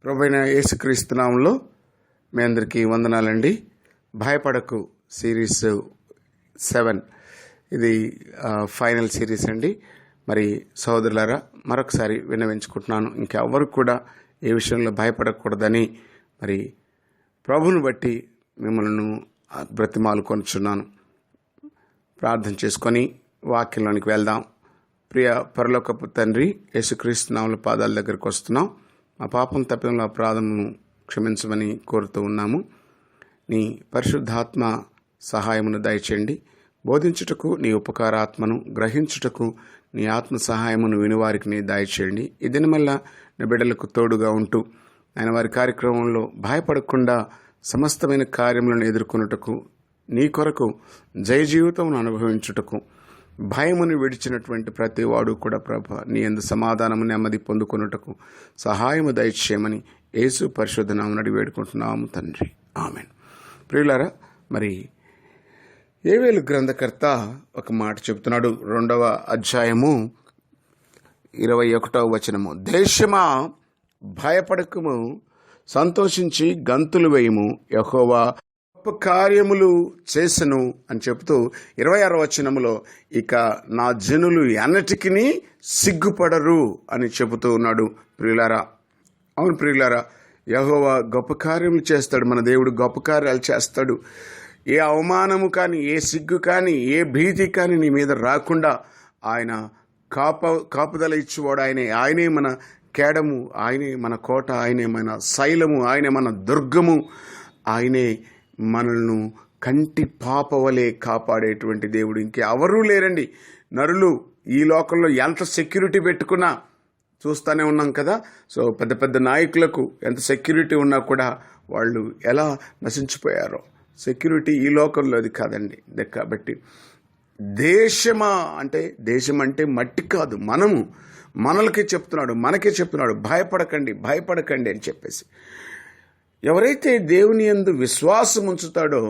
ప్రభువైన యేసుక్రీస్తు నామములో మీ అందరికీ వందనాలండి. భయపడకు సిరీస్ 7 ఇది ఫైనల్ సిరీస్ అండి. మరి సహోదరులారా, మరొకసారి విన్నవించుకుంటున్నాను, ఇంకెవరు కూడా ఏ విషయంలో భయపడకూడదని మరి ప్రభువును బట్టి మిమ్మల్ని బ్రతిమాలుకొనుచున్నాను. ప్రార్థన చేసుకొని వాక్యంలోనికి వెళ్దాం. ప్రియ పరలోకపు తండ్రి, యేసుక్రీస్తు నామముల పాదాల దగ్గరికి వస్తున్నాం. మా పాపం తప్పిన అపరాధమును క్షమించమని కోరుతూ ఉన్నాము. నీ పరిశుద్ధాత్మ సహాయమును దయచేయండి. బోధించుటకు నీ ఉపకారాత్మను, గ్రహించుటకు నీ ఆత్మ సహాయమును వినివారికి నీ దయచేయండి. ఈ దినమల్లా నీ బిడ్డలకు తోడుగా ఉంటూ ఆయన వారి కార్యక్రమంలో భయపడకుండా సమస్తమైన కార్యములను ఎదుర్కొనుటకు, నీ కొరకు జయ జీవితమును అనుభవించుటకు, భయమును విడిచినటువంటి ప్రతి వాడు కూడా ప్రభ నీ యందు సమాధానము, నెమ్మది పొందుకొనుటకు సహాయము దయచేయమని యేసు పరిశుద్ధ నామమున అడిగి వేడుకుంటున్నాము తండ్రి, ఆమెన్. ప్రియులారా, మరి యోవేలు గ్రంథకర్త ఒక మాట చెబుతున్నాడు. 2వ అధ్యాయము 21వ వచనము, దేశమా భయపడకము, సంతోషించి గంతులు వేయము, యెహోవా గొప్ప కార్యములు చేసెను అని చెబుతూ 26వ వచనములో ఇక నా జనులు ఎన్నటికిని సిగ్గుపడరు అని చెబుతూ ఉన్నాడు. ప్రియులారా, అవును ప్రియులారా, యెహోవా గొప్ప కార్యములు చేస్తాడు. మన దేవుడు గొప్ప కార్యాలు చేస్తాడు. ఏ అవమానము కానీ, ఏ సిగ్గు కానీ, ఏ భీతి కానీ నీ మీద రాకుండా ఆయన కాపుదల ఇచ్చేవాడు ఆయనే. ఆయనే మన కేడము, ఆయనే మన కోట, ఆయనే మన శైలము, ఆయనే మన దుర్గము, ఆయనే మనల్ని కంటి పాపవలే కాపాడేటువంటి దేవుడు. ఇంకెవరూ లేరండి. నరులు ఈ లోకంలో ఎంత సెక్యూరిటీ పెట్టుకున్నా చూస్తూనే ఉన్నాం కదా. సో పెద్ద పెద్ద నాయకులకు ఎంత సెక్యూరిటీ ఉన్నా కూడా వాళ్ళు ఎలా నశించిపోయారో. సెక్యూరిటీ ఈ లోకంలో అది కాదండి. కాబట్టి దేశమా అంటే, దేశం అంటే మట్టి కాదు, మనకే చెప్తున్నాడు భయపడకండి, భయపడకండి అని చెప్పేసి. ఎవరైతే దేవుని యందు విశ్వాసం ఉంచుతాడో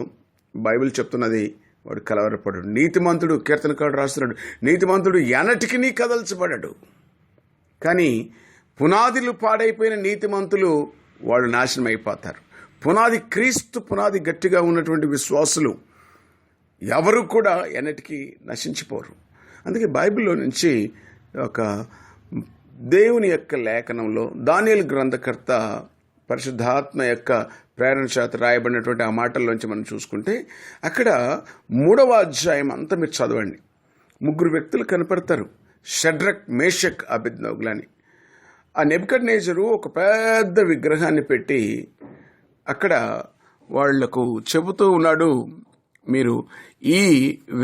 బైబిల్ చెప్తున్నది వాడు కలవరపడడు. నీతిమంతుడు, కీర్తనకారుడు రాస్తున్నాడు, నీతిమంతుడు ఎన్నటికీ కదల్చబడడు. కానీ పునాదులు పాడైపోయిన నీతిమంతులు వాళ్ళు నాశనం అయిపోతారు. పునాది క్రీస్తు, పునాది గట్టిగా ఉన్నటువంటి విశ్వాసులు ఎవరు కూడా ఎన్నటికీ నశించిపోరు. అందుకే బైబిల్లో నుంచి ఒక దేవుని యొక్క లేఖనంలో దానియేలు గ్రంథకర్త పరిశుద్ధాత్మ యొక్క ప్రేరణ చేత రాయబడినటువంటి ఆ మాటల్లోంచి మనం చూసుకుంటే, అక్కడ 3వ అధ్యాయం అంతా మీరు చదవండి. 3 వ్యక్తులు కనపడతారు, షడ్రక్, మేషక్, అబేద్నెగోలని. ఆ నెబుకద్నెజరు ఒక పెద్ద విగ్రహాన్ని పెట్టి అక్కడ వాళ్లకు చెబుతూ ఉన్నాడు, మీరు ఈ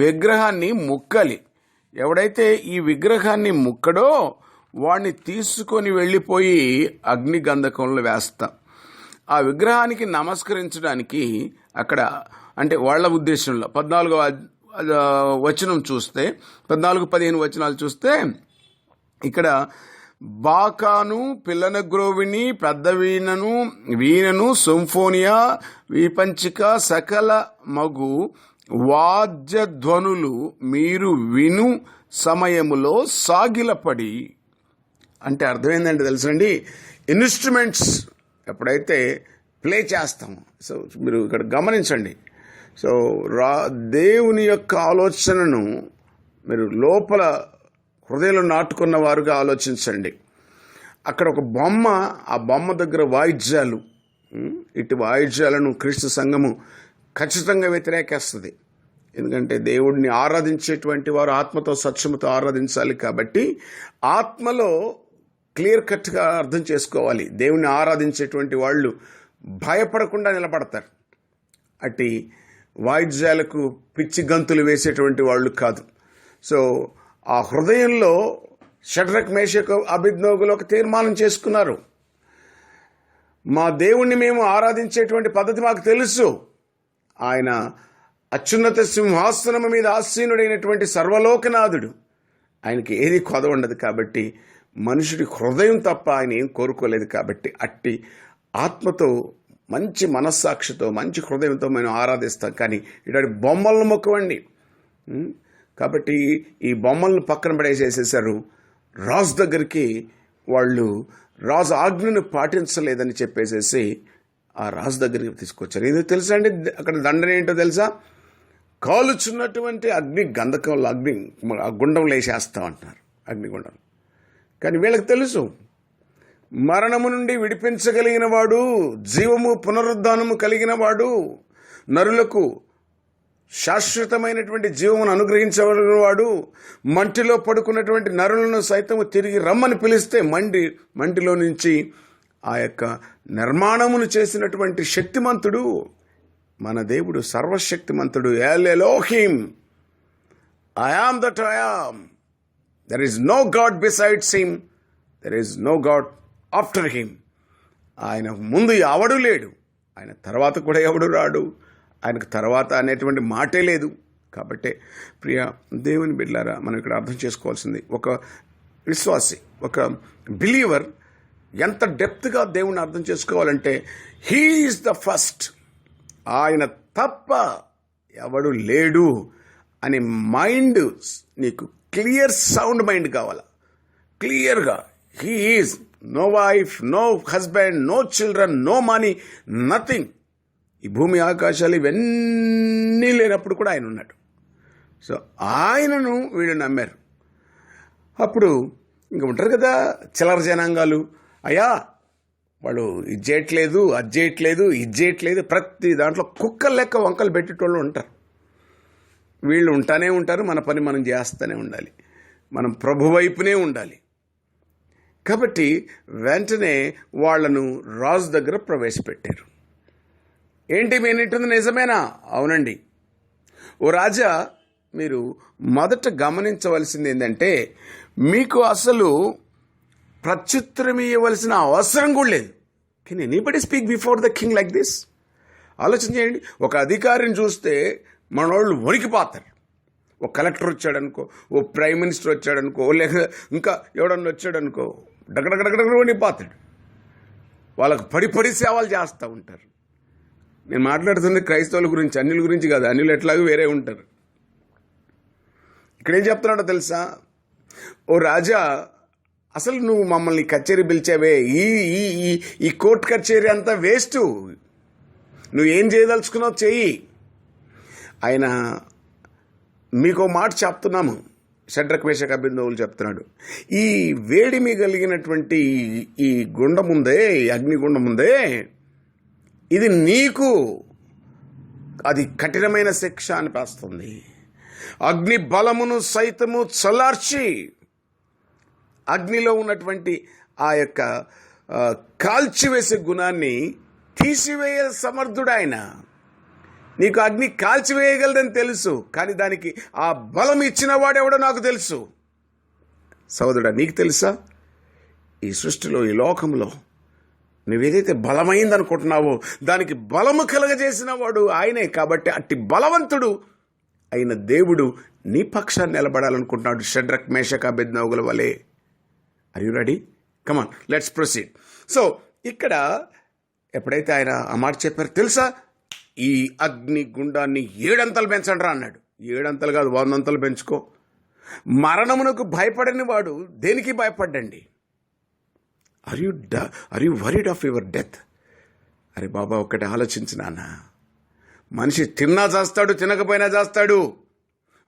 విగ్రహాన్ని ముక్కాలి. ఎవడైతే ఈ విగ్రహాన్ని ముక్కడో వాడిని తీసుకొని వెళ్ళిపోయి అగ్ని గంధకంలో వేస్తా. ఆ విగ్రహానికి నమస్కరించడానికి అక్కడ, అంటే వాళ్ళ ఉద్దేశంలో 14వ వచనం చూస్తే, 14-15 వచనాలు చూస్తే, ఇక్కడ బాకాను, పిల్లనగ్రోవిని, పెద్ద వీణను, సింఫోనియా, విపంచిక, సకల మగు వాద్యధ్వనులు మీరు విను సమయములో సాగిలపడి. అంటే అర్థమైందంటే తెలుసండి, ఇన్స్ట్రుమెంట్స్ ఎప్పుడైతే ప్లే చేస్తామో, సో మీరు ఇక్కడ గమనించండి. సో దేవుని యొక్క ఆలోచనను మీరు లోపల హృదయంలో నాటుకున్న వారుగా ఆలోచించండి. అక్కడ ఒక బొమ్మ, ఆ బొమ్మ దగ్గర వాయిద్యాలు, ఇటు వాయిద్యాలను క్రీస్తు సంఘము ఖచ్చితంగా వ్యతిరేకేస్తుంది. ఎందుకంటే దేవుడిని ఆరాధించేటువంటి వారు ఆత్మతో సత్యముతో ఆరాధించాలి. కాబట్టి ఆత్మలో క్లియర్ కట్గా అర్థం చేసుకోవాలి. దేవుణ్ణి ఆరాధించేటువంటి వాళ్ళు భయపడకుండా నిలబడతారు. అట్టి వాయిద్యాలకు పిచ్చి గంతులు వేసేటువంటి వాళ్ళు కాదు. సో ఆ హృదయంలో షడ్రక్, మేషక్, అబేద్నెగోలు ఒక తీర్మానం చేసుకున్నారు. మా దేవుణ్ణి మేము ఆరాధించేటువంటి పద్ధతి మాకు తెలుసు. ఆయన అత్యున్నత సింహాసనము మీద ఆసీనుడైనటువంటి సర్వలోకనాథుడు. ఆయనకి ఏది కొద ఉండదు. కాబట్టి మనుషుడి హృదయం తప్ప ఆయన ఏం కోరుకోలేదు. కాబట్టి అట్టి ఆత్మతో, మంచి మనస్సాక్షితో, మంచి హృదయంతో మేము ఆరాధిస్తాం. కానీ ఇలాంటి బొమ్మలను మొక్కవండి. కాబట్టి ఈ బొమ్మలను పక్కన పడేసేసేసారు. రాజు దగ్గరికి వాళ్ళు రాజు ఆజ్ఞను పాటించలేదని చెప్పేసేసి ఆ రాజు దగ్గరికి తీసుకొచ్చారు. ఇది తెలుసా అండి? అక్కడ దండన ఏంటో తెలుసా? కాలుచున్నటువంటి అగ్ని గంధకంలో గుండంలో వేసేస్తామంటున్నారు, అగ్నిగుండం. కానీ వీళ్ళకి తెలుసు, మరణము నుండి విడిపించగలిగిన వాడు, జీవము పునరుద్ధానము కలిగిన వాడు, నరులకు శాశ్వతమైనటువంటి జీవమును అనుగ్రహించగలిగిన వాడు, మంటిలో పడుకున్నటువంటి నరులను సైతము తిరిగి రమ్మని పిలిస్తే మంటిలో నుంచి ఆ యొక్క నిర్మాణమును చేసినటువంటి శక్తిమంతుడు మన దేవుడు, సర్వశక్తిమంతుడు. El Elohim, I am that I am. There is no God besides him, there is no God after him. ఆయన ముందు ఎవడు లేడు, ఆయన తర్వాత కూడా ఎవడు రాడు, ఆయనకు తర్వాత అనేటువంటి మాటే లేదు. కాబట్టి ప్రియ దేవుని బిడ్డలారా, మనం ఇక్కడ అర్థం చేసుకోవాల్సింది, ఒక విశ్వాసి, ఒక బిలీవర్ ఎంత డెప్త్గా దేవుని అర్థం చేసుకోవాలంటే, హీ ఈజ్ ద ఫస్ట్, ఆయన తప్ప ఎవడు లేడు అనే మైండ్ నీకు క్లియర్ సౌండ్ మైండ్ కావాలా, క్లియర్గా. He is no wife, no husband, no children, no money, nothing. ఈ భూమి ఆకాశాలు ఇవన్నీ లేనప్పుడు కూడా ఆయన ఉన్నాడు. సో ఆయనను వీళ్ళు నమ్మారు. అప్పుడు ఇంక ఉంటారు కదా చిల్లర జనాంగాలు, అయ్యా వాళ్ళు ఇది చేయట్లేదు, అది చేయట్లేదు, ఇది చేయట్లేదు, ప్రతి దాంట్లో కుక్కల లెక్క వంకలు పెట్టేటోళ్ళు ఉంటారు. వీళ్ళు ఉంటానే ఉంటారు, మన పని మనం చేస్తూనే ఉండాలి, మనం ప్రభు వైపునే ఉండాలి. కాబట్టి వెంటనే వాళ్లను రాజు దగ్గర ప్రవేశపెట్టారు. ఏంటి మీనింటుంది, నిజమేనా? అవునండి. ఓ రాజా, మీరు మొదట గమనించవలసింది ఏంటంటే, మీకు అసలు ప్రత్యుత్తరం ఇవ్వవలసిన అవసరం కూడా లేదు. Can anybody speak before the king like this? ఆలోచన చేయండి. ఒక అధికారిని చూస్తే మనోళ్ళు వణికిపోతారు. ఒక కలెక్టర్ వచ్చాడనుకో, ఓ ప్రైమ్ మినిస్టర్ వచ్చాడనుకో, లేక ఇంకా ఎవడన్నా వచ్చాడనుకో, డగడగడగడ వణికిపోతాడు. వాళ్ళకు పడి సేవలు చేస్తూ ఉంటారు. నేను మాట్లాడుతుంది క్రైస్తవుల గురించి, అన్యుల గురించి కాదు. అన్యులు ఎట్లాగో వేరే ఉంటారు. ఇక్కడేం చెప్తున్నాడో తెలుసా? ఓ రాజా, అసలు నువ్వు మమ్మల్ని కచేరీ పిలిచావే, ఈ కోర్టు కచేరీ అంతా వేస్ట్. నువ్వు ఏం చేయదలుచుకున్నావు చెయ్యి. ఆయన మీకో మాట చెప్తున్నాము, షడ్రక్ మేషక్ అబేద్నెగోలు చెప్తున్నాడు. ఈ వేడిమి కలిగినటువంటి ఈ గుండం ఉందే, ఈ అగ్నిగుండం ఉందే, ఇది నీకు అది కఠినమైన శిక్ష అనిపిస్తుంది. అగ్ని బలమును సైతము చల్లార్చి అగ్నిలో ఉన్నటువంటి ఆ యొక్క కాల్చివేసే గుణాన్ని తీసివేయ సమర్థుడు ఆయన. నీకు అగ్ని కాల్చివేయగలదని తెలుసు, కానీ దానికి ఆ బలం ఇచ్చిన వాడెవడో నాకు తెలుసు. సోదరుడా, నీకు తెలుసా? ఈ సృష్టిలో, ఈ లోకంలో నువ్వేదైతే బలమైందనుకుంటున్నావో దానికి బలము కలగజేసిన వాడు ఆయనే. కాబట్టి అట్టి బలవంతుడు అయిన దేవుడు నీ పక్షాన్ని నిలబడాలనుకుంటున్నాడు, షడ్రక్ మేషక్ అబేద్నెగోల వలె. Are you ready? Come on, let's proceed. So ఇక్కడ ఎప్పుడైతే ఆయన ఆ మాట చెప్పారు, తెలుసా, ఈ అగ్ని గుండాన్ని 7 అంతలు పెంచండి రా అన్నాడు. 7 అంతలు కాదు, 100 అంతలు పెంచుకో. మరణమునకు భయపడని వాడు దేనికి భయపడ్డండి? Are you worried of your death? అరే బాబా, ఒక్కటి ఆలోచించు నాన్న. మనిషి తిన్నా చేస్తాడు, తినకపోయినా చేస్తాడు.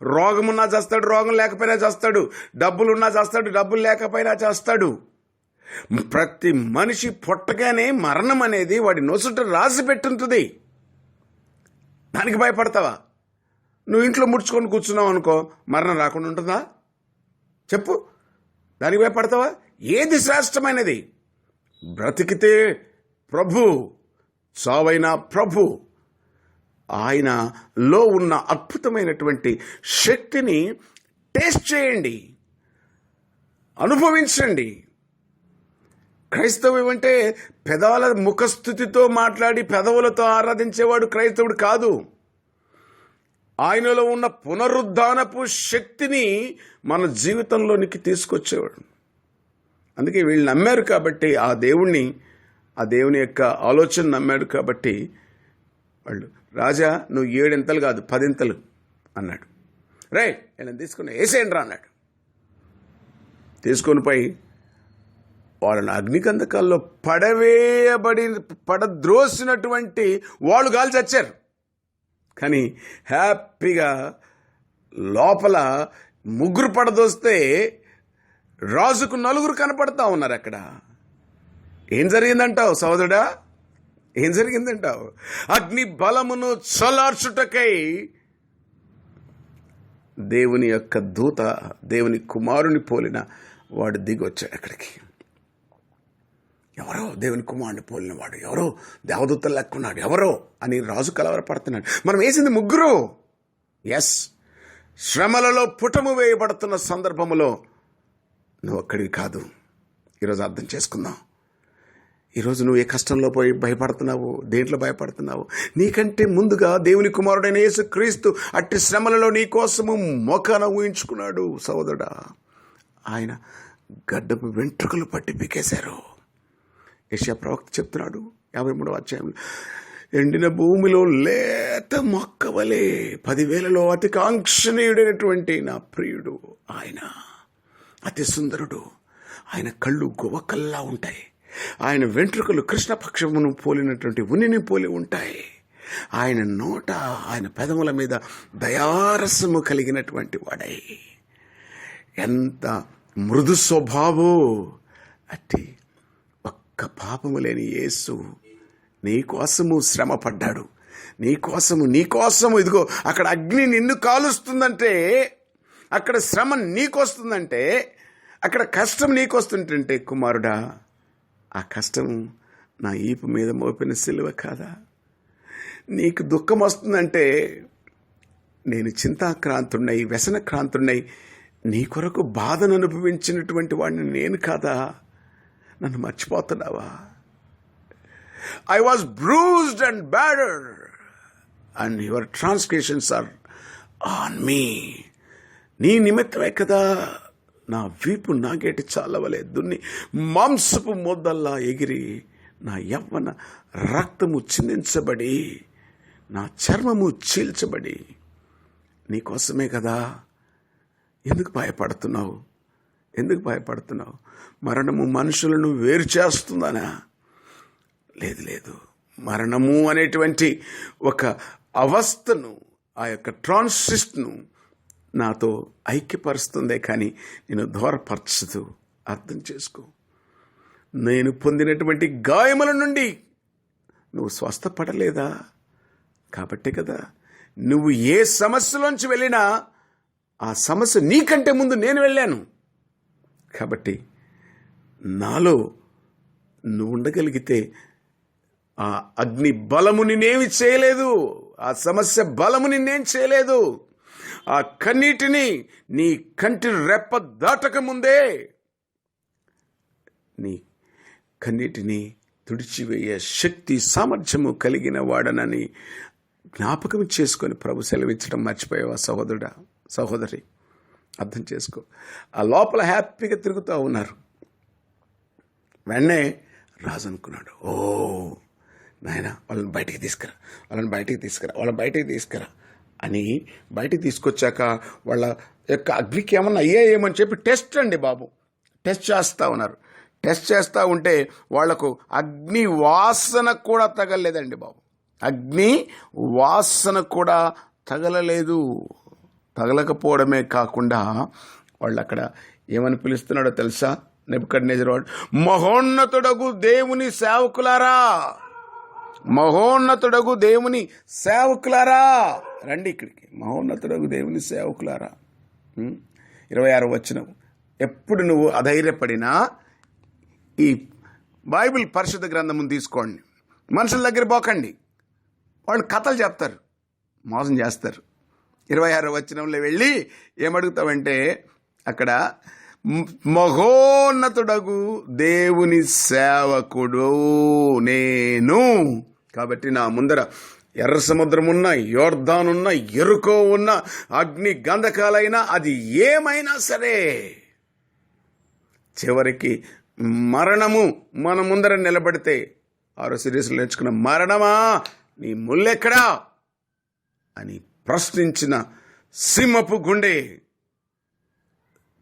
రోగమున్నా చేస్తాడు, రోగం లేకపోయినా చేస్తాడు. డబ్బులున్నా చేస్తాడు, డబ్బులు లేకపోయినా చేస్తాడు. ప్రతి మనిషి పుట్టగానే మరణం అనేది వాడి నొసుట రాసి పెట్టుంటుంది. దానికి భయపడతావా? నువ్వు ఇంట్లో ముడుచుకొని కూర్చున్నావు అనుకో, మరణం రాకుండా ఉంటుందా? చెప్పు. దానికి భయపడతావా? ఏది శ్రేష్టమైనది? బ్రతికితే ప్రభు, చావైనా ప్రభు. ఆయనలో ఉన్న అద్భుతమైనటువంటి శక్తిని టేస్ట్ చేయండి, అనుభవించండి. క్రైస్తవం అంటే పెదవుల ముఖస్థుతితో మాట్లాడి పెదవులతో ఆరాధించేవాడు క్రైస్తవుడు కాదు. ఆయనలో ఉన్న పునరుద్ధానపు శక్తిని మన జీవితంలోనికి తీసుకొచ్చేవాడు. అందుకే వీళ్ళు నమ్మారు కాబట్టి, ఆ దేవుని యొక్క ఆలోచన నమ్మాడు కాబట్టి వాళ్ళు, రాజా నువ్వు 7 అంతలు కాదు 10 అంతలు అన్నాడు. రే నేను తీసుకుని వేసేయండి రా అన్నాడు. తీసుకొని పోయి వాళ్ళని అగ్నికందకాల్లో పడద్రోసినటువంటి వాళ్ళు గాలి చచ్చారు. కానీ హ్యాపీగా లోపల ముగ్గురు పడదోస్తే రాజుకు నలుగురు కనపడతా ఉన్నారు. అక్కడ ఏం జరిగిందంటావు సోదరుడా? ఏం జరిగిందంటావు? అగ్ని బలమును చలార్చుటకై దేవుని యొక్క దూత, దేవుని కుమారుని పోలిన వాడు దిగి వచ్చాడు అక్కడికి. ఎవరో దేవుని కుమారుని పోలిన వాడు, ఎవరో దేవదూతలు లెక్కున్నాడు, ఎవరో అని రాజు కలవరపడుతున్నాడు. మనం వేసింది ముగ్గురు. ఎస్, శ్రమలలో పుటము వేయబడుతున్న సందర్భములో నువ్వు అక్కడివి కాదు. ఈరోజు అర్థం చేసుకుందాం. ఈరోజు నువ్వు ఏ కష్టంలో పోయి భయపడుతున్నావు, దేంట్లో భయపడుతున్నావు? నీకంటే ముందుగా దేవుని కుమారుడైన యేసు క్రీస్తు అట్టి శ్రమలలో నీ కోసము మోకాన ఊహించుకున్నాడు సోదరుడా. ఆయన గడ్డపు వెంట్రుకలు పట్టి పీకేశారు. యెషయా ప్రవక్త చెప్తున్నాడు 53వ అధ్యాయంలో, ఎండిన భూమిలో లేత మొక్క వలె 10,000లో అతి కాంక్షణీయుడైనటువంటి నా ప్రియుడు ఆయన, అతి సుందరుడు. ఆయన కళ్ళు గువ్వకల్లా ఉంటాయి. ఆయన వెంట్రుకలు కృష్ణపక్షమును పోలినటువంటి ఉనిని పోలి ఉంటాయి. ఆయన నోట, ఆయన పెదముల మీద దయారసము కలిగినటువంటి వాడై, ఎంత మృదు స్వభావో. అట్టి ఒక్క పాపము లేని యేసు నీ కోసము శ్రమ పడ్డాడు. నీ కోసము ఇదిగో అక్కడ అగ్ని నిన్ను కాలుస్తుందంటే, అక్కడ శ్రమ నీకొస్తుందంటే, అక్కడ కష్టం నీకొస్తుంటే, కుమారుడా, ఆ కష్టం నా ఈపు మీద మోపిన సిలువ కాదా? నీకు దుఃఖం వస్తుందంటే, నేను చింతాక్రాంతున్నై, వ్యసనక్రాంతున్నై నీ కొరకు బాధను అనుభవించినటువంటి వాడిని నేను కాదా? నన్ను మర్చిపోతున్నావా? I was bruised and battered and your transgressions are on me. నీ నిమిత్తమే కదా నా వీపు నాగేటి చాలవలే దున్ని మాంసపు మొద్దల్లా ఎగిరి నా యవ్వన రక్తము చిందించబడి నా చర్మము చీల్చబడి నీకోసమే కదా. ఎందుకు భయపడుతున్నావు? మరణము మనుషులను వేరు చేస్తుందనా? లేదు. మరణము అనేటువంటి ఒక అవస్థను, ఆ యొక్క ట్రాన్సిస్ట్ను నాతో ఐక్యపరుస్తుందే కానీ నేను దూరపరచదు. అర్థం చేసుకో. నేను పొందినటువంటి గాయముల నుండి నువ్వు స్వస్థపడలేదా? కాబట్టే కదా నువ్వు ఏ సమస్యలోంచి వెళ్ళినా ఆ సమస్య నీకంటే ముందు నేను వెళ్ళాను. కాబట్టి నాలో నువ్వు ఉండగలిగితే ఆ అగ్ని బలము నిన్నేమి చేయలేదు, ఆ సమస్య బలము నిన్నేం చేయలేదు. ఆ కన్నీటిని నీ కంటి రెప్ప దాటక ముందే నీ కన్నీటిని తుడిచివేయే శక్తి, సామర్థ్యము కలిగిన వాడనని జ్ఞాపకం చేసుకొని ప్రభు సెలవించడం మర్చిపోయావా సహోదరుడా, సహోదరి? అర్థం చేసుకో. ఆ లోపల హ్యాపీగా తిరుగుతూ ఉన్నారు. వెన్నే రాజు అనుకున్నాడు, ఓ నాయన, వాళ్ళని బయటికి తీసుకురా అని బయటికి తీసుకొచ్చాక వాళ్ళ యొక్క అగ్నికి ఏమన్నా అయ్యాయేమని చెప్పి టెస్ట్ చేస్తూ ఉన్నారు. టెస్ట్ చేస్తూ ఉంటే వాళ్లకు అగ్ని వాసన కూడా తగలలేదండి బాబు. అగ్ని వాసన కూడా తగలలేదు. తగలకపోవడమే కాకుండా వాళ్ళు అక్కడ ఏమని పిలుస్తున్నాడో తెలుసా? నెబుకద్నెజరు వాడు, మహోన్నతుడగు దేవుని సేవకులారా రండి ఇక్కడికి. మహోన్నతుడగు దేవుని సేవకులారా. 26వ వచనం. ఎప్పుడు నువ్వు అధైర్యపడినా ఈ బైబిల్ పరిశుద్ధ గ్రంథమును తీసుకోండి. మనుషుల దగ్గర పోకండి. వాళ్ళు కథలు చెప్తారు, మోసం చేస్తారు. 26వ వచనంలో వెళ్ళి ఏమడుగుతావంటే, అక్కడ మహోన్నతుడగు దేవుని సేవకుడు నేను, కాబట్టి నా ముందర ఎర్ర సముద్రం ఉన్న, యోర్దానున్న, ఎరుకో ఉన్న, అగ్ని గంధకాలైనా అది ఏమైనా సరే, చివరికి మరణము మన ముందర నిలబడితే, 6వ సిరీస్లో నేర్చుకున్న మరణమా నీ ముల్లెక్కడా అని ప్రశ్నించిన సింహపు గుండె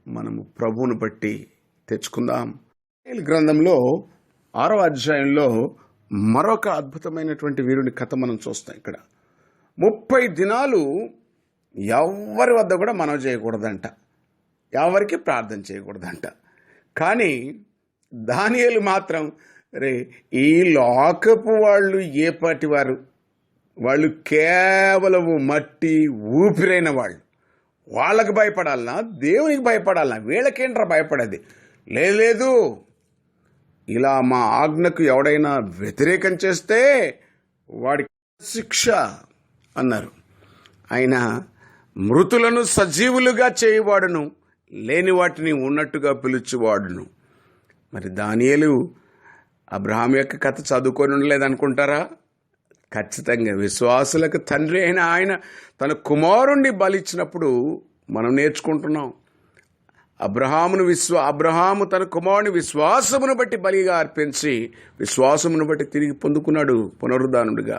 మనము ప్రభువును బట్టి తెచ్చుకుందాం. దానియేలు గ్రంథంలో 6వ అధ్యాయంలో మరొక అద్భుతమైనటువంటి వీరుని కథ మనం చూస్తాం. ఇక్కడ 30 దినాలు ఎవరి వద్ద కూడా మనవి చేయకూడదంట, ఎవరికి ప్రార్థన చేయకూడదంట. కానీ దానియేలు మాత్రం ఈ లోకపు వాళ్ళు ఏ పాటి వారు, వాళ్ళు కేవలము మట్టి ఊపిరైన వాళ్ళు, వాళ్ళకి భయపడాలనా దేవునికి భయపడాలనా, వీళ్ళకేంట్రా భయపడేది, లేదు ఇలా మా ఆజ్ఞకు ఎవడైనా వ్యతిరేకం చేస్తే వాడికి శిక్ష అన్నారు. ఆయన మృతులను సజీవులుగా చేయవాడును, లేని వాటిని ఉన్నట్టుగా పిలుచువాడును. మరి దానియేలు అబ్రహాం యొక్క కథ చదువుకొని ఉండలేదనుకుంటారా? ఖచ్చితంగా విశ్వాసులకు తండ్రి అయిన ఆయన తన కుమారుణ్ణి బలిచ్చినప్పుడు మనం నేర్చుకుంటున్నాం. అబ్రహాము తన కుమారుని విశ్వాసమును బట్టి బలిగా అర్పించి విశ్వాసమును బట్టి తిరిగి పొందుకున్నాడు పునరుద్ధానుడిగా.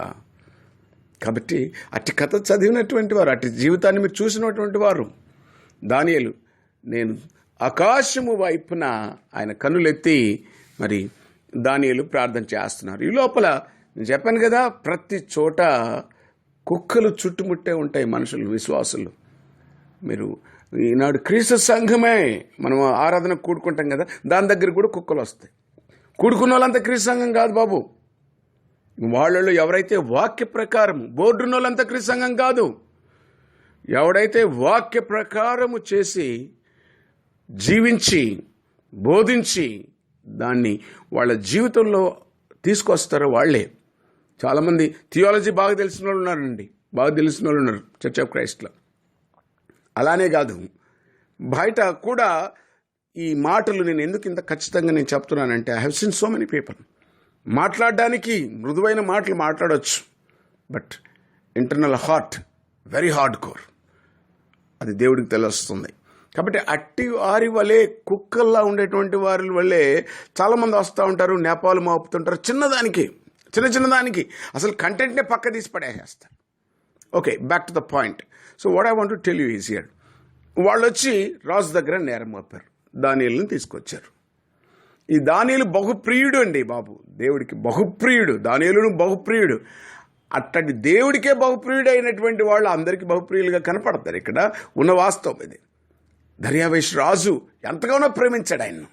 కాబట్టి అట్టి కథ చదివినటువంటి వారు, అట్టి జీవితాన్ని మీరు చూసినటువంటి వారు దానియేలు. నేను ఆకాశము వైపున ఆయన కన్నులెత్తి మరి దానియేలు ప్రార్థన చేస్తున్నారు. ఈ లోపల నేను చెప్పాను కదా, ప్రతి చోట కుక్కలు చుట్టుముట్టే ఉంటాయి మనుషులు, విశ్వాసులు. మీరు ఈనాడు క్రీస్తు సంఘమే మనం ఆరాధన కూడుకుంటాం కదా, దాని దగ్గర కూడా కుక్కలు వస్తాయి. కూడుకున్న వాళ్ళంతా క్రీస్తు సంఘం కాదు బాబు. వాళ్ళలో ఎవరైతే వాక్య ప్రకారం బోర్డున్న వాళ్ళంతా క్రీస్తు సంఘం కాదు. ఎవడైతే వాక్య ప్రకారము చేసి జీవించి బోధించి దాన్ని వాళ్ళ జీవితంలో తీసుకొస్తారో వాళ్ళే. చాలామంది థియాలజీ బాగా తెలిసిన వాళ్ళు ఉన్నారండి, బాగా తెలిసిన వాళ్ళు ఉన్నారు చర్చ్ ఆఫ్ క్రైస్ట్లో. అలానే కాదు, బయట కూడా ఈ మాటలు నేను ఎందుకు ఇంత ఖచ్చితంగా నేను చెప్తున్నానంటే, I have seen so many people మాట్లాడడానికి మృదువైన మాటలు మాట్లాడవచ్చు, but internal heart very hard core, అది దేవుడికి తెలుస్తుంది. కాబట్టి అట్టి వారి వలె కుక్కల్లా ఉండేటువంటి వారి వల్లే చాలామంది వస్తూ ఉంటారు, నేపాలు మోపుతుంటారు చిన్నదానికి అసలు కంటెంట్నే పక్క తీసి పడేసేస్తారు. Okay, back to the point. So what I want to tell you is here. వాళ్ళు వచ్చి రాజు దగ్గర నేరం మోపారు, దానియేలుని తీసుకొచ్చారు. ఈ దానియేలు బహుప్రియుడు అండి బాబు, దేవుడికి బహుప్రియుడు, దానియేలును బహుప్రియుడు. అట్టడి దేవుడికే బహుప్రియుడు అయినటువంటి వాళ్ళు అందరికీ బహుప్రియులుగా కనపడతారు. ఇక్కడ ఉన్న వాస్తవం ఇది. దర్యావేష్ రాజు ఎంతగానో ప్రేమించాడు ఆయన్ను,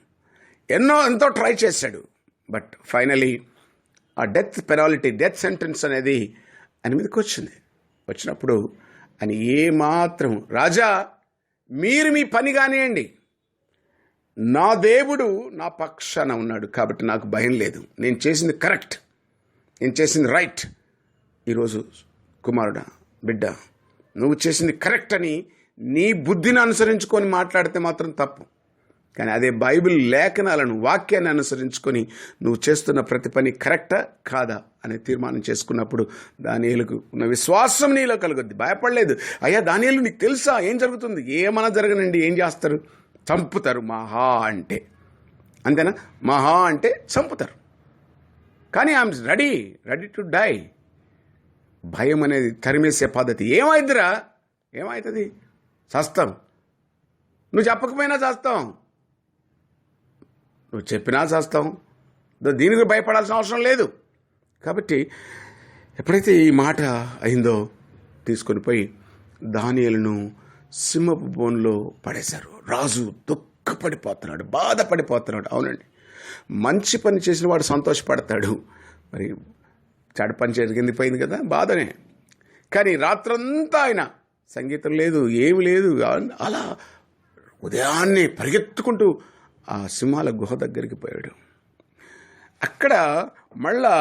ఎంతో ట్రై చేశాడు. బట్ ఫైనలీ ఆ డెత్ పెనాల్టీ, డెత్ సెంటెన్స్ అనేది ఆయన మీదకి వచ్చినప్పుడు ఆయన ఏమాత్రం, రాజా మీరు మీ పని కానివ్వండి, నా దేవుడు నా పక్షాన ఉన్నాడు కాబట్టి నాకు భయం లేదు, నేను చేసింది కరెక్ట్, నేను చేసింది రైట్. ఈరోజు కుమారుడా, బిడ్డ, నువ్వు చేసింది కరెక్ట్ అని నీ బుద్ధిని అనుసరించుకొని మాట్లాడితే మాత్రం తప్పు. కానీ అదే బైబిల్ లేఖనాలను, వాక్యాన్ని అనుసరించుకొని నువ్వు చేస్తున్న ప్రతి పని కరెక్టా కాదా అనే తీర్మానం చేసుకున్నప్పుడు దానియేలుకు ఉన్న విశ్వాసం నీలో కలుగుద్ది. భయపడలేదు. అయ్యా దానియేలు, నీకు తెలుసా ఏం జరుగుతుంది? ఏమన్నా జరగనండి, ఏం చేస్తారు? చంపుతారు. మహా అంటే అంతేనా? మహా అంటే చంపుతారు. కానీ ఐఎమ్ రెడీ టు డై. భయం అనేది తరిమేసే పద్ధతి. ఏమవుతుంది? చస్తాం. నువ్వు చెప్పకపోయినా చేస్తాం, నువ్వు చెప్పినా చేస్తాం. దీనికి భయపడాల్సిన అవసరం లేదు. కాబట్టి ఎప్పుడైతే ఈ మాట అయిందో తీసుకొని పోయి దానియేలును సింహపు బోన్లో పడేశారు. రాజు దుఃఖపడిపోతున్నాడు, బాధపడిపోతున్నాడు. అవునండి, మంచి పని చేసిన వాడు సంతోషపడతాడు. మరి చెడు పని జరిగింది పోయింది కదా, బాధనే. కానీ రాత్రంతా ఆయన సంగీతం లేదు, ఏమి లేదు, అలా ఉదయాన్నే పరిగెత్తుకుంటూ ఆ సింహాల గుహ దగ్గరికి పోయాడు. అక్కడ మళ్ళా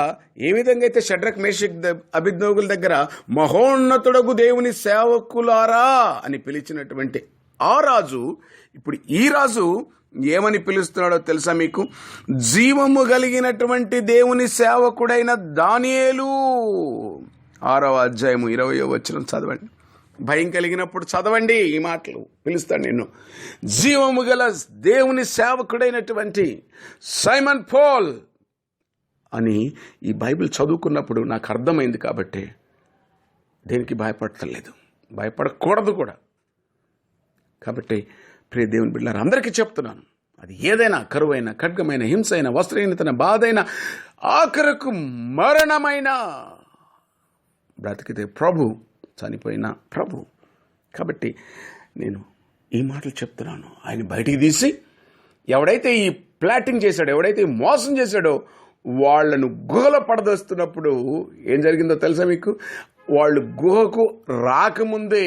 ఏ విధంగా అయితే షడ్రక్ మేషక్ అబేద్నెగోల దగ్గర మహోన్నతుడగు దేవుని సేవకులారా అని పిలిచినటువంటి ఆ రాజు ఇప్పుడు ఈ రాజు ఏమని పిలుస్తున్నాడో తెలుసా మీకు? జీవము కలిగినటువంటి దేవుని సేవకుడైన దానియేలు. 6వ అధ్యాయము 20వ వచనం చదవండి. భయం కలిగినప్పుడు చదవండి ఈ మాటలు. పిలుస్తాను నిన్ను. జీవము గల దేవుని సేవకుడైనటువంటి సైమన్ పాల్ అని ఈ బైబిల్ చదువుకున్నప్పుడు నాకు అర్థమైంది. కాబట్టి దేనికి భయపడతలేదు, భయపడకూడదు కూడా. కాబట్టి ప్రియ దేవుని బిడ్డలారా, అందరికీ చెప్తున్నాను, అది ఏదైనా, కరువైన, ఖడ్గమైన, హింసైన, వస్త్రహీనతన, బాధైన, ఆఖరకు మరణమైన, బ్రతికితే ప్రభు, చనిపోయిన ప్రభు. కాబట్టి నేను ఈ మాటలు చెప్తున్నాను. ఆయన బయటికి తీసి ఎవడైతే ఈ ప్లాటింగ్ చేశాడో, ఎవడైతే ఈ మోసం చేశాడో వాళ్లను గుహలో పడదోస్తున్నప్పుడు ఏం జరిగిందో తెలుసా మీకు? వాళ్ళు గుహకు రాకముందే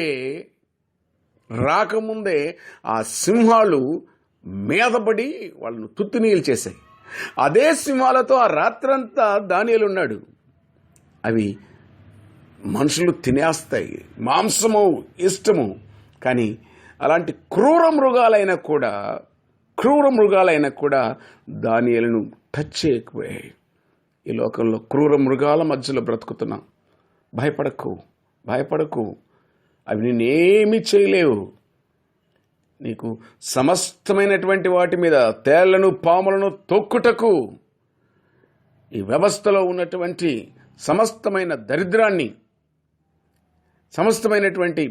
ఆ సింహాలు మీదపడి వాళ్ళను తుత్తునీలు చేశాయి. అదే సింహాలతో ఆ రాత్రంతా దానియేలు ఉన్నాడు. అవి మనుషులు తినేస్తాయి, మాంసము ఇష్టము. కానీ అలాంటి క్రూర మృగాలైనా కూడా దానియేలును టచ్ చేయకపోయాయి. ఈ లోకంలో క్రూర మృగాల మధ్యలో బ్రతుకుతున్నాం. భయపడకు, అవి నేనేమీ చేయలేవు. నీకు సమస్తమైనటువంటి వాటి మీద, తేళ్లను, పాములను తొక్కుటకు, ఈ వ్యవస్థలో ఉన్నటువంటి సమస్తమైన దరిద్రాన్ని, సమస్తమైనటువంటి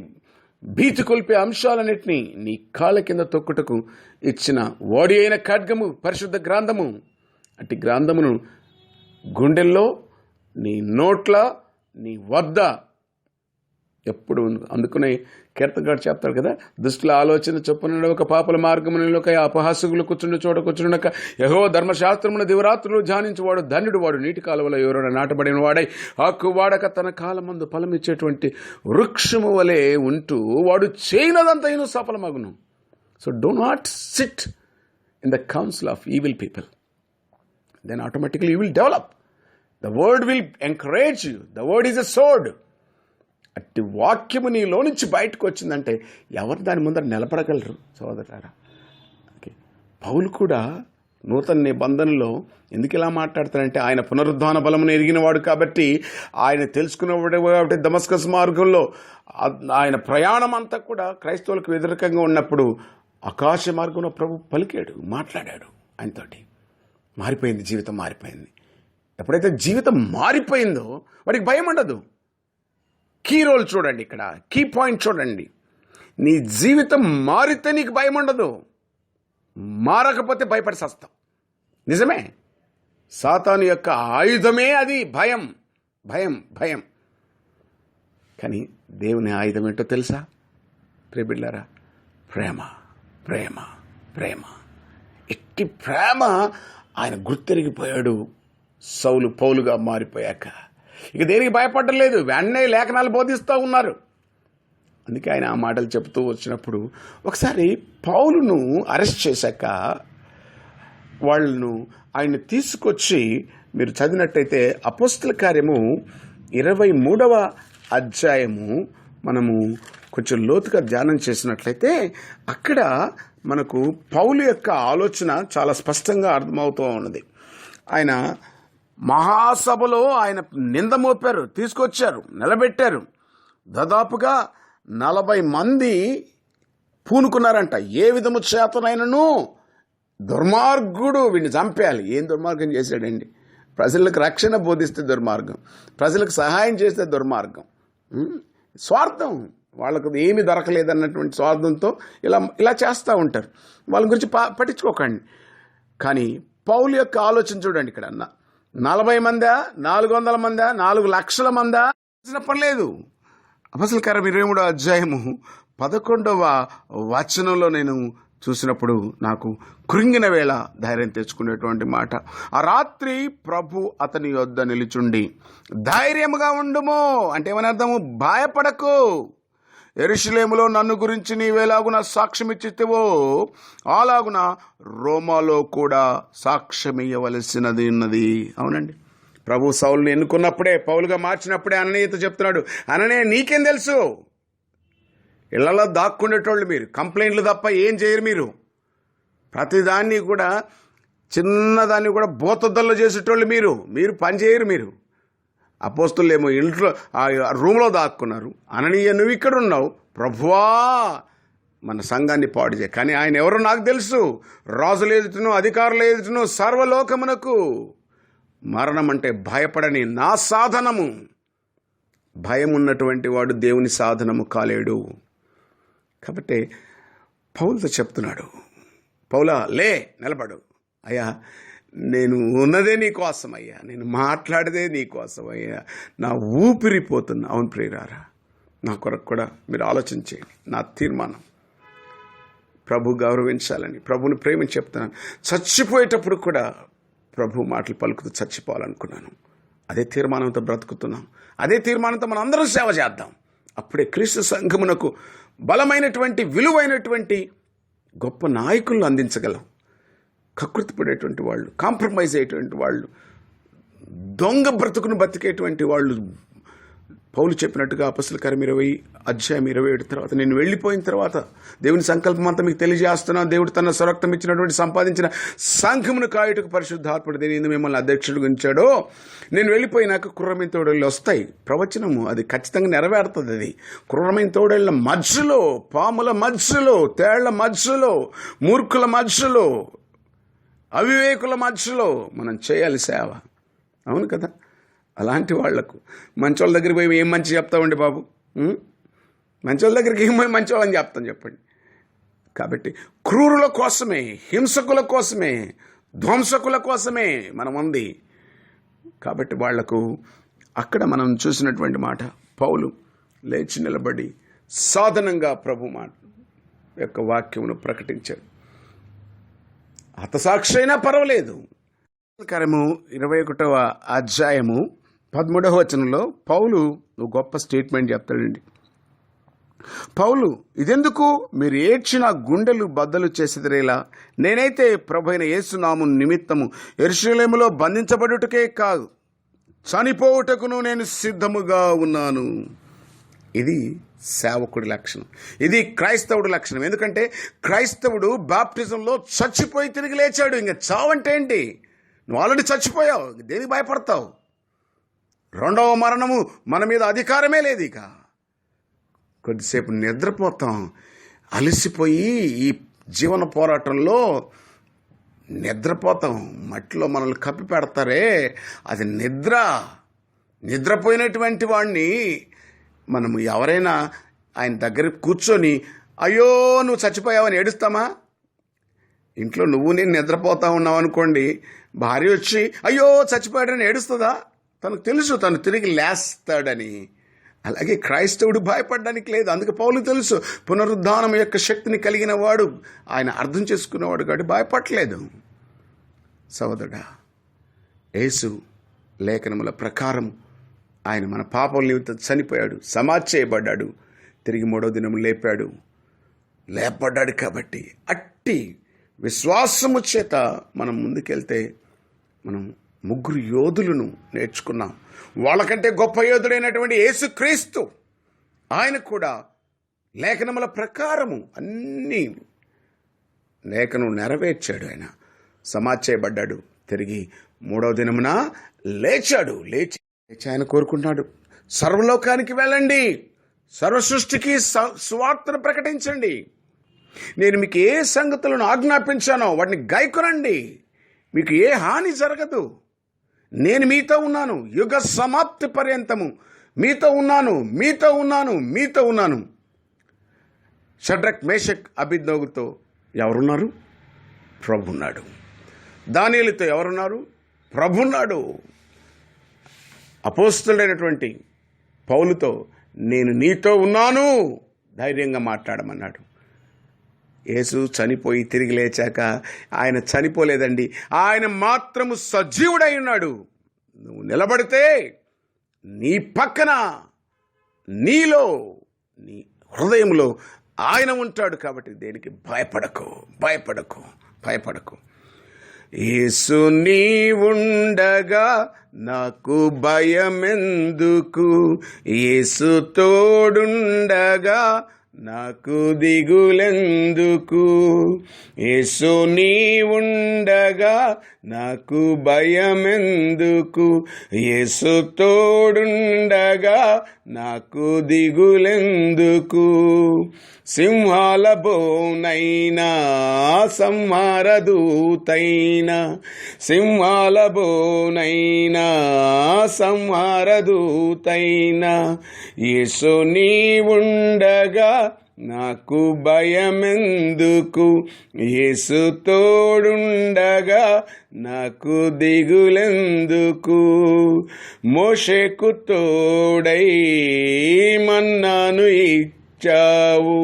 భీతి కొల్పే అంశాలన్నింటినీ నీ కాళ్ళ కింద తొక్కుటకు ఇచ్చిన వాడి అయిన ఖడ్గము పరిశుద్ధ గ్రంథము. అట్టి గ్రంథమును గుండెల్లో, నీ నోట్ల, నీ వద్ద ఎప్పుడు అందుకునే కీర్తనగాడు చెప్తాడు కదా, దుష్టుల ఆలోచన చొప్పున ఒక పాపల మార్గమునక, అపహాసకులు కూర్చుండి చోట కూర్చుండక, యెహోవా ధర్మశాస్త్రమును దివరాత్రులు ధ్యానించువాడు ధన్యుడు. వాడు నీటి కాలువలో ఎవరైనా నాటబడిన వాడై ఆకు వాడక తన కాలమందు ఫలమిచ్చేటువంటి వృక్షము వలె ఉంటూ వాడు చేయనదంతైనా సఫలమగును. So do not sit in the council of evil people. Then automatically you will develop. The word will encourage you. The word is a sword. అట్టి వాక్యము నీలో నుంచి బయటకు వచ్చిందంటే ఎవరు దాని ముందర నిలబడగలరు సోదరులారా? ఓకే, పౌలు కూడా నూతన నిబంధనలో ఎందుకు ఇలా మాట్లాడతారంటే, ఆయన పునరుద్ధాన బలమును ఎరిగినవాడు కాబట్టి, ఆయన తెలుసుకున్నవాడు కాబట్టి, దమస్కస్ మార్గంలో ఆయన ప్రయాణం అంతా కూడా క్రైస్తవులకు వ్యతిరేకంగా ఉన్నప్పుడు ఆకాశ మార్గంలో ప్రభు పలికాడు, మాట్లాడాడు ఆయనతోటి. మారిపోయింది, జీవితం మారిపోయింది. ఎప్పుడైతే జీవితం మారిపోయిందో వాడికి భయం ఉండదు. కీ రోల్ చూడండి, ఇక్కడ కీ పాయింట్ చూడండి. నీ జీవితం మారితే నీకు భయం ఉండదు, మారకపోతే భయపడి సస్తాం. నిజమే, సాతాను యొక్క ఆయుధమే అది, భయం. కానీ దేవుని ఆయుధం ఏంటో తెలుసా ప్రియబిడ్డలారా? ప్రేమ. ఎట్టి ప్రేమ ఆయన గుర్తెరిగిపోయాడు సౌలు పౌలుగా మారిపోయాక. ఇక దేనికి భయపడలేదు, వెంటనే లేఖనాలు బోధిస్తూ ఉన్నారు. అందుకే ఆయన ఆ మాటలు చెబుతూ వచ్చినప్పుడు ఒకసారి పౌలును అరెస్ట్ చేశాక వాళ్ళను ఆయన్ని తీసుకొచ్చి మీరు చదివినట్టయితే అపోస్తల కార్యము 23వ అధ్యాయము మనము కొంచెం లోతుగా ధ్యానం చేసినట్లయితే అక్కడ మనకు పౌలు యొక్క ఆలోచన చాలా స్పష్టంగా అర్థమవుతూ ఉన్నది. ఆయన మహాసభలో ఆయన నింద మోపారు, తీసుకొచ్చారు, నిలబెట్టారు. దాదాపుగా 40 మంది పూనుకున్నారంట. ఏ విధము చేతనైనను దుర్మార్గుడు వీడిని చంపేయాలి. ఏం దుర్మార్గం చేశాడండి? ప్రజలకు రక్షణ బోధిస్తే దుర్మార్గం, ప్రజలకు సహాయం చేస్తే దుర్మార్గం. స్వార్థం, వాళ్ళకు ఏమీ దొరకలేదన్నటువంటి స్వార్థంతో ఇలా చేస్తూ ఉంటారు. వాళ్ళ గురించి పట్టించుకోకండి. కానీ పౌలు యొక్క ఆలోచన చూడండి. ఇక్కడ 40 మందా, 400 మందా, 4 లక్షల మందా చెప్పలేదు. అపోస్తల కార్యం 23వ అధ్యాయము 11వ వచనంలో నేను చూసినప్పుడు నాకు కృంగిన వేళ ధైర్యం తెచ్చుకునేటువంటి మాట. ఆ రాత్రి ప్రభు అతని యొద్ద నిలుచుండి ధైర్యముగా ఉండుము అంటే ఏమని అర్థము? భయపడకు. యెరూషలేములో నన్ను గురించి నీవేలాగున సాక్ష్యం ఇచ్చితివో అలాగున రోమాలో కూడా సాక్ష్యం ఇయ్యవలసినది ఉన్నది. అవునండి, ప్రభు సౌలుని ఎన్నుకున్నప్పుడే, పౌలుగా మార్చినప్పుడే అననీయతో చెప్తున్నాడు, అననీయ నీకేం తెలుసు? ఇళ్లలో దాక్కుండేటోళ్ళు మీరు, కంప్లైంట్లు తప్ప ఏం చేయరు మీరు. ప్రతిదాన్ని కూడా, చిన్నదాన్ని కూడా బోతద్దల్లో చేసేటోళ్ళు మీరు పని చేయరు. మీరు అపోస్తులేమో ఇంట్లో రూమ్లో దాక్కున్నారు. అననీయ నువ్వు ఇక్కడ ఉన్నావు, ప్రభువా మన సంఘాన్ని పాడు చేయ. కానీ ఆయన ఎవరో నాకు తెలుసు, రాజులు ఎదుటను, అధికారులు ఎదుటను, సర్వలోకమునకు మరణం అంటే భయపడని నా సాధనము. భయం ఉన్నటువంటి వాడు దేవుని సాధనము కాలేడు. కాబట్టి పౌలుతో చెప్తున్నాడు, పౌలా లే, నిలబడు. అయ్యా నేను ఉన్నదే నీ కోసం అయ్యా, నేను మాట్లాడేదే నీ కోసం అయ్యా, నా ఊపిరిపోతున్నా. అవును ప్రియులారా, నా కొరకు కూడా మీరు ఆలోచన చేయండి. నా తీర్మానం ప్రభు గౌరవించాలని, ప్రభుని ప్రేమించి చెప్తున్నాను. చచ్చిపోయేటప్పుడు కూడా ప్రభు మాటలు పలుకుతూ చచ్చిపోవాలనుకున్నాను. అదే తీర్మానంతో బ్రతుకుతున్నాం. అదే తీర్మానంతో మనం అందరం సేవ చేద్దాం. అప్పుడే క్రీస్తు సంఘమునకు బలమైనటువంటి, విలువైనటువంటి గొప్ప నాయకులను అందించగలం. కకృతి పడేటువంటి వాళ్ళు, కాంప్రమైజ్ అయ్యేటువంటి వాళ్ళు, దొంగ బ్రతుకును బతికేటువంటి వాళ్ళు, పౌలు చెప్పినట్టుగా అపొస్తలుల కార్యం 20:27 తర్వాత, నేను వెళ్ళిపోయిన తర్వాత దేవుని సంకల్పం అంతా మీకు తెలియజేస్తున్నాను. దేవుడు తన స్వరక్తం ఇచ్చినటువంటి సంపాదించిన సంఘమును కాయుటకు పరిశుద్ధాత్ముడు దేని మిమ్మల్ని అధ్యక్షుడిగా ఉంచాడో, నేను వెళ్ళిపోయినాక క్రూరమైన తోడేళ్ళు వస్తాయి. ప్రవచనము అది ఖచ్చితంగా నెరవేరుతుంది. అది క్రూరమైన తోడేళ్ల మధ్యలో, పాముల మధ్యలో, తేళ్ల మధ్యలో, మూర్ఖుల మధ్యలో, అవివేకుల మధ్యలో మనం చేయాలి సేవ. అవును కదా? అలాంటి వాళ్లకు మంచోళ్ళ దగ్గరికి పోయి ఏం మంచి చెప్తామండి బాబు? మంచోళ్ళ దగ్గరికి ఏం పోయి మంచోళ్ళని చెప్తాం చెప్పండి. కాబట్టి క్రూరుల కోసమే, హింసకుల కోసమే, ధ్వంసకుల కోసమే మనం ఉంది. కాబట్టి వాళ్లకు అక్కడ మనం చూసినటువంటి మాట, పౌలు లేచి నిలబడి సాధనంగా ప్రభు మాట యొక్క వాక్యమును ప్రకటించాడు. హతసాక్షి అయినా పర్వాలేదు. కార్యము 21వ అధ్యాయము 13వ వచనంలో పౌలు గొప్ప స్టేట్మెంట్ చెప్తాడండి. పౌలు, ఇదెందుకు మీరు ఏడ్చిన గుండెలు బద్దలు చేసేదిరేలా, నేనైతే ప్రభువైన యేసునామము నిమిత్తము యెరూషలేములో బంధించబడుటకే కాదు, చనిపోవుటకును నేను సిద్ధముగా ఉన్నాను. ఇది సేవకుడి లక్షణం. ఇది క్రైస్తవుడి లక్షణం. ఎందుకంటే క్రైస్తవుడు బాప్టిజంలో చచ్చిపోయి తిరిగి లేచాడు. ఇంకా చావంటే ఏంటి? నువ్వు ఆల్రెడీ చచ్చిపోయావు, దేనికి భయపడతావు? రెండవ మరణము మన మీద అధికారమే లేదు. ఇక కొద్దిసేపు నిద్రపోతాం. అలసిపోయి ఈ జీవన పోరాటంలో నిద్రపోతాం. మట్టిలో మనల్ని కప్పి పెడతారే, అది నిద్ర. నిద్రపోయినటువంటి వాడిని మనము ఎవరైనా ఆయన దగ్గర కూర్చొని అయ్యో నువ్వు చచ్చిపోయావని ఏడుస్తామా? ఇంట్లో నువ్వు నేను నిద్రపోతా ఉన్నావు అనుకోండి, భార్య వచ్చి అయ్యో చచ్చిపోయాడని ఏడుస్తుందా? తనకు తెలుసు తను తిరిగి లేస్తాడని. అలాగే క్రైస్తవుడు భయపడడానికి లేదు. అందుకే పౌలు తెలుసు పునరుద్ధానం యొక్క శక్తిని కలిగిన వాడు, ఆయన అర్థం చేసుకునేవాడు కాబట్టి భయపడలేదు. సోదరుడా, యేసు లేఖనముల ప్రకారం ఆయన మన పాపం నిమిత్తం చనిపోయాడు, సమాధి చేయబడ్డాడు, తిరిగి 3వ దినం లేపడ్డాడు. కాబట్టి అట్టి విశ్వాసము చేత మనం ముందుకెళ్తే మనం 3 యోధులను నేర్చుకున్నాం. వాళ్ళకంటే గొప్ప యోధుడైనటువంటి యేసుక్రీస్తు, ఆయన కూడా లేఖనముల ప్రకారము అన్ని లేఖనం నెరవేర్చాడు. ఆయన సమాధి చేయబడ్డాడు, తిరిగి 3వ దినమున లేచాడు. లేచి ఆయన కోరుకుంటున్నాడు, సర్వలోకానికి వెళ్ళండి, సర్వ సృష్టికి సువార్తను ప్రకటించండి, నేను మీకు ఏ సంగతులను ఆజ్ఞాపించానో వాటిని గైకొనండి, మీకు ఏ హాని జరగదు, నేను మీతో ఉన్నాను, యుగ సమాప్తి పర్యంతము మీతో ఉన్నాను. షడ్రక్, మేషక్, అబేద్నెగోతో ఎవరున్నారు? ప్రభు ఉన్నాడు. దానియేలుతో ఎవరున్నారు? ప్రభు ఉన్నాడు. అపోస్తలుడైనటువంటి పౌలుతో నేను నీతో ఉన్నాను, ధైర్యంగా మాట్లాడమన్నాడు. యేసు చనిపోయి తిరిగి లేచాక ఆయన చనిపోలేదండి, ఆయన మాత్రము సజీవుడై ఉన్నాడు. నువ్వు నిలబడితే నీ పక్కన, నీలో, నీ హృదయంలో ఆయన ఉంటాడు. కాబట్టి దేనికి భయపడకు. యేసు నీవుండగా నాకు భయమెందుకు, యేసు తోడుండగా నాకు దిగులెందుకు, యేసు నీవుండగా నాకు భయమెందుకు, యేసు తోడుండగా నాకు దిగులెందుకు. సింహాల బోనైనా సంహారదూతైనా, సింహాల బోనైనా సంహారదూతైనా, యేసు నీవుండగా నాకు భయమెందుకు, యేసు తోడుండగా నాకు దిగులెందుకు. మోషేకు తోడై మన్నాను ఇచ్చావు,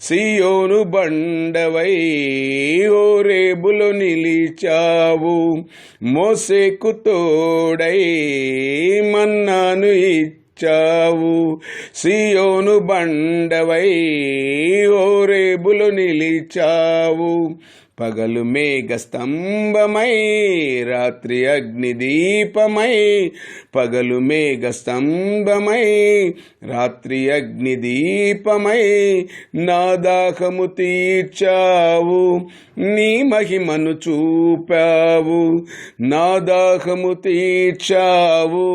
సియోను బండవై హోరేబులో నిలిచావు. మోషేకు తోడై మన్నాను ఇచ్చావు, సియోను బండవై హోరేబులో నిలిచావు. పగలు మేఘ స్తంభమై రాత్రి అగ్నిదీపమై, పగలు మేఘ స్తంభమై రాత్రి అగ్నిదీపమై నా దాహము తీర్చావు, నీ మహిమను చూపావు. నా దాహము తీర్చావు,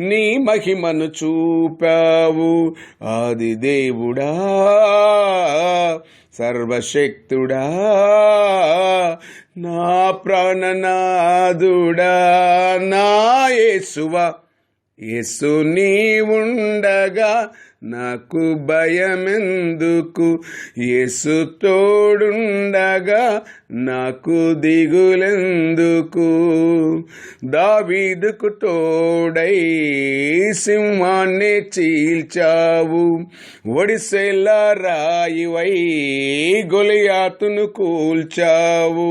నీ మహిమను చూపావు. ఆది దేవుడా, సర్వశక్తుడా, నా ప్రాణనాథుడా, నా యేసువా, యేసు నీవుండగా నాకు భయమెందుకు, యేసు తోడుండగా నాకు దిగులెందుకు. దావీదుకు తోడై సింహాన్ని చీల్చావు, ఒడిసెల రాయివై గొలియాతును కూల్చావు.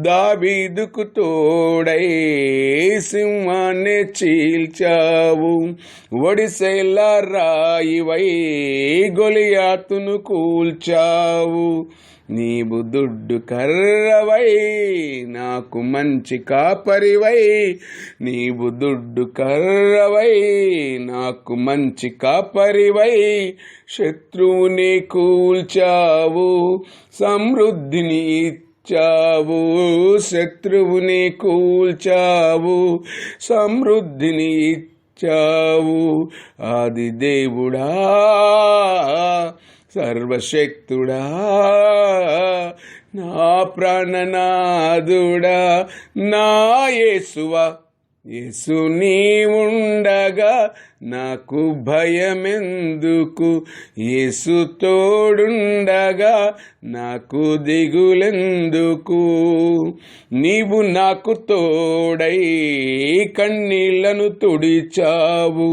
దావీదుకు తోడై సింహాన్ని చీల్చావు, ఒడిసెల రాయివై గొలియాతును కూల్చావు. నీవు దుడ్డు కర్రవై నాకు మంచి కాపరివై, నీవు దుడ్డు కర్రవై నాకు మంచి కాపరివై. శత్రువుని కూల్చావు, సమృద్ధిని ఇచ్చావు. శత్రువుని కూల్చావు, సమృద్ధిని ఇచ్చావు. ఆది దేవుడా, సర్వశక్తుడా, నా ప్రాణనాథుడా, నా యేసువా, యేసు నీవుండగా నాకు భయమెందుకు, యేసు తోడుండగా నాకు దిగులెందుకు. నీవు నాకు తోడై కన్నీళ్లను తుడిచావు,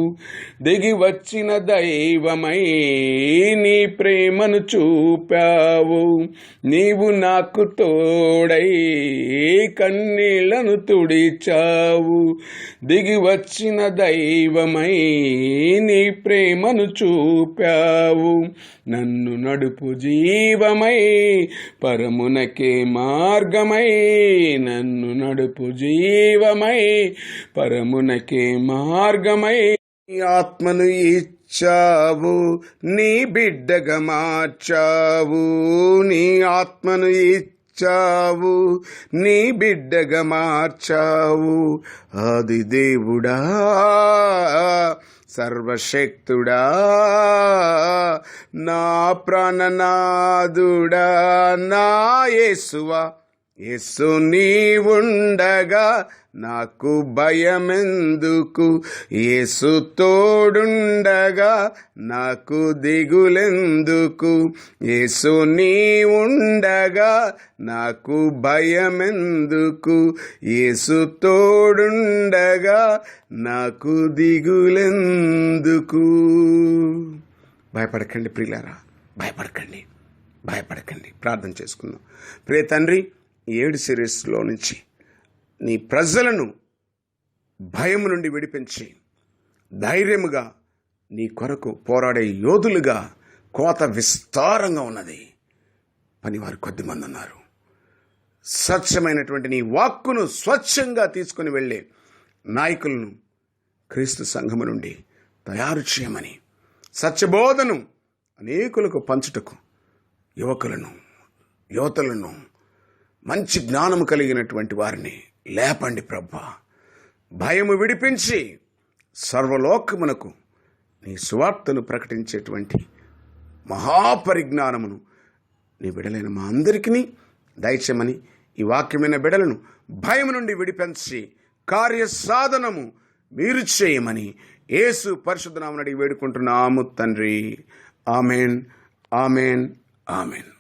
దిగి వచ్చిన దైవమై నీ ప్రేమను చూపావు. నీవు నాకు తోడై కన్నీళ్లను తుడిచావు, దిగి వచ్చిన దైవమై నీ ప్రేమను చూపావు. నన్ను నడుపు జీవమై పరమునకే మార్గమై, నన్ను నడుపు జీవమై పరమునకే మార్గమై. నీ ఆత్మను ఇచ్చావు, నీ బిడ్డగా మార్చావు. నీ ఆత్మను ఇచ్చావు, నీ బిడ్డగా మార్చావు. ఆది దేవుడా, సర్వశక్తుడా, నా ప్రాణనాథుడా, నా యేసువా, యేసు నీవుండగా నాకు భయమెందుకు, యేసు తోడుండగా నాకు దిగులెందుకు. యేసు నీవుండగా నాకు భయమెందుకు, యేసు తోడుండగా నాకు దిగులెందుకు. భయపడకండి ప్రియులారా, భయపడకండి, భయపడకండి. ప్రార్థన చేసుకుందాం. ప్రియ తండ్రి, 7 సిరీస్లో నుంచి నీ ప్రజలను భయము నుండి విడిపించి ధైర్యముగా నీ కొరకు పోరాడే యోధులుగా, కోత విస్తారంగా ఉన్నది, పనివారు కొద్దిమంది ఉన్నారు. స్వచ్ఛమైనటువంటి నీ వాక్కును స్వచ్ఛంగా తీసుకుని వెళ్ళే నాయకులను క్రీస్తు సంఘము నుండి తయారు చేయమని, సత్యబోధను అనేకులకు పంచుటకు యువకులను, యువతులను, మంచి జ్ఞానము కలిగినటువంటి వారిని లేపండి ప్రభువా. భయము విడిపించి సర్వలోకమునకు నీ సువార్తను ప్రకటించేటువంటి మహాపరిజ్ఞానమును నీ బిడలైన మా అందరికీ దయచేయమని, ఈ వాక్యమైన బిడలను భయం నుండి విడిపించి కార్యసాధనము మీరు చేయమని యేసు పరిశుద్ధ నామమున అడిగి వేడుకుంటున్నాము తండ్రి. Amen, amen. ఆమెన్.